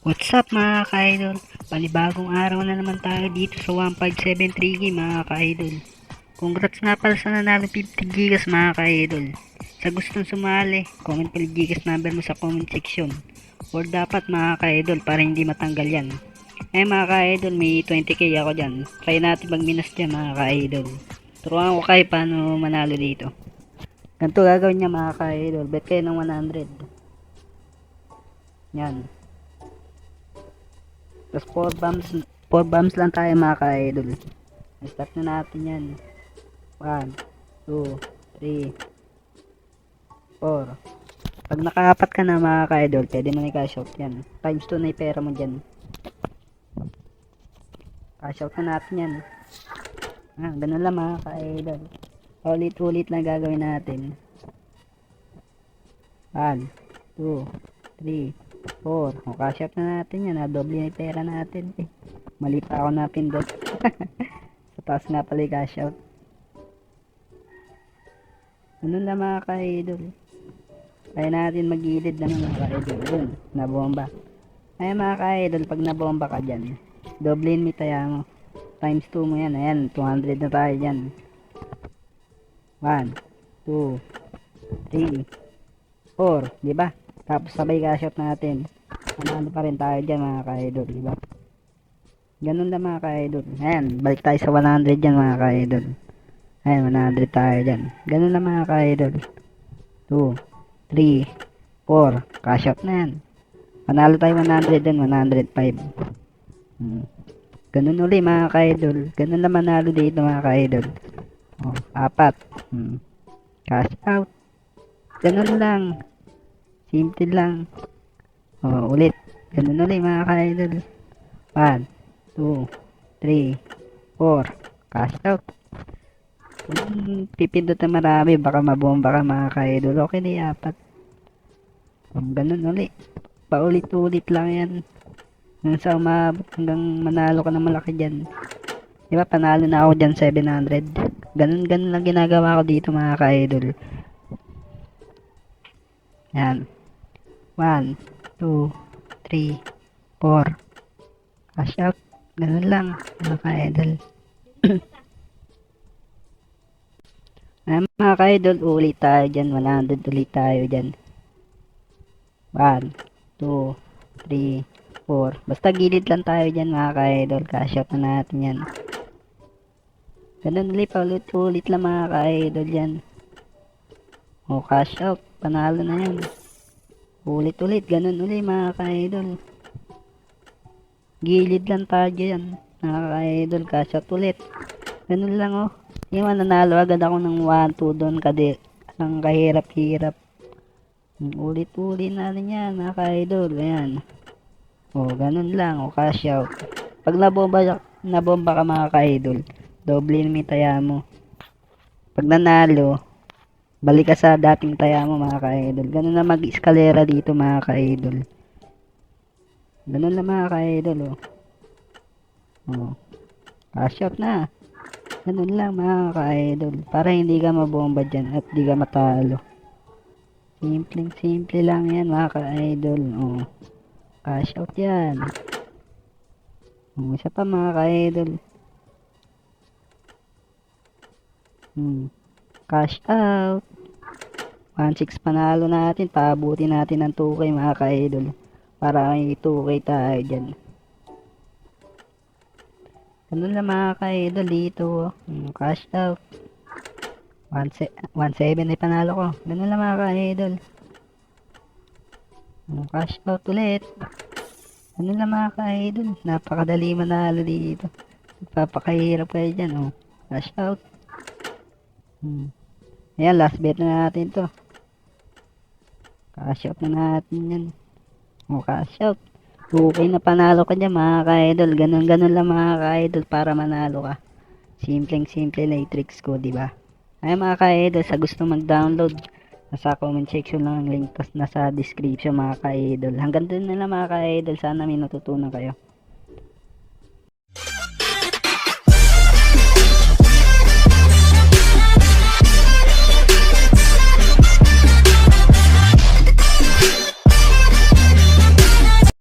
What's up mga ka-idol? Panibagong araw na naman tayo dito sa 1573 game mga ka-idol. Congrats nga pala sa nanalo 50 gigas mga ka-idol. Sa gustong sumali, comment pala gigas number mo sa comment section. Or dapat mga ka-idol para hindi matanggal yan. Mga ka-idol, may 20k ako dyan. Try natin magminas dyan mga ka-idol. Turuan ko kayo paano manalo dito. Ganito gagawin niya mga ka-idol. Bet kayo ng 100. Yan. Tapos 4 bombs lang tayo mga ka-idol. Start na natin yan. 1, 2, 3, 4. Pag nakaapat ka na mga ka-idol, pwede mo na i-cash out yan. Times 2 na yung pera mo dyan. Cash out na natin yan. Ganun lang mga ka-idol. Ulit-ulit lang gagawin natin. 1, 2, 3, 4. Cash out na natin yan. Doble na yung pera natin. Mali pa ako na pindot. Sa taas nga pala yung cash out. Ganun lang mga ka-idol. Kaya natin mag-gilid na mga ka-idol. Yun, nabomba. Ay mga ka-idol, pag nabomba ka dyan, doblein mo taya mo. Times 2 mo yan. Ayan, 200 na tayo dyan. 1, 2, 3, 4. Diba? Tapos sabay cash out natin. Ano pa rin tayo dyan mga ka-idol. Diba? Ganun lang mga ka-idol. Ayan, balik tayo sa 100 dyan mga ka-idol. Ayan, 100 tayo dyan. Ganun lang mga ka-idol. 2, 3, 4. Cash out na yan. Panalo tayo 100 din, 105. Ganun uli mga ka-idol. Ganun lang manalo dito mga ka-idol. 4. Cash out. Ganun lang. Simple lang. Ulit. Ganun uli mga ka-idol. 1, 2, 3, 4. Cash out. Kung pipindot na marami, baka mabomba ka mga ka-idol. Okay na 4. Ganun ulit. Paulit-ulit lang yan. Hanggang sa umabot, hanggang manalo ka ng malaki dyan. Diba, panalo na ako dyan 700. Ganun lang ginagawa ko dito mga ka-idol. Yan. 1, 2, 3, 4. Cash out. Ganun lang mga ka-idol. Mga ka-idol, ulit tayo dyan. 100 ulit tayo dyan. 1, 2, 3, 4. Basta gilid lang tayo dyan mga ka-idol. Cash out na natin yan. Ganun ulit, paulit-ulit lang mga ka-idol yan. Cash out. Panalo na yan. Ulit-ulit. Ganun ulit mga ka-idol. Gilid lang tayo dyan mga ka-idol. Cash out ulit. Ganun lang Yung nanalo agad ako ng 1-2 doon kasi ang kahirap-hirap. Ulit-ulit natin yan mga ka-idol. Ayan. Ganun lang. Cash out. Pag nabomba ka mga ka-idol, doble yung taya mo. Pag nanalo, balik ka sa dating taya mo mga ka-idol. Ganun na mag-eskalera dito mga ka-idol. Ganun lang mga ka-idol. Cash out na. Ganun lang mga ka-idol. Para hindi ka mabomba dyan at hindi ka matalo. Simple lang yan mga ka-idol. Cash out yan. Isa pa mga ka-idol. Cash out. 1.6 panalo natin. Paabutin natin ng 2K mga ka-idol. Para may 2K tayo dyan. Ganun lang mga ka-idol dito. Cash out. 1.7 ay panalo ko. Ganun lang mga ka-idol. Cash out ulit. Ganun lang mga ka-idol. Napakadali manalo dito. Papakahirap kayo dyan. Cash out. Ayan, last bet na natin to. Cash out na natin yan. Cash out. Okay na panalo ka dyan mga ka-idol. Ganun lang mga ka-idol para manalo ka. Simple na i-tricks ko, diba? Ay mga ka-idol, sa gusto mag-download, nasa comment section lang ang link, tas nasa description mga ka-idol. Hanggang dun na lang mga ka-idol. Sana may natutunan kayo.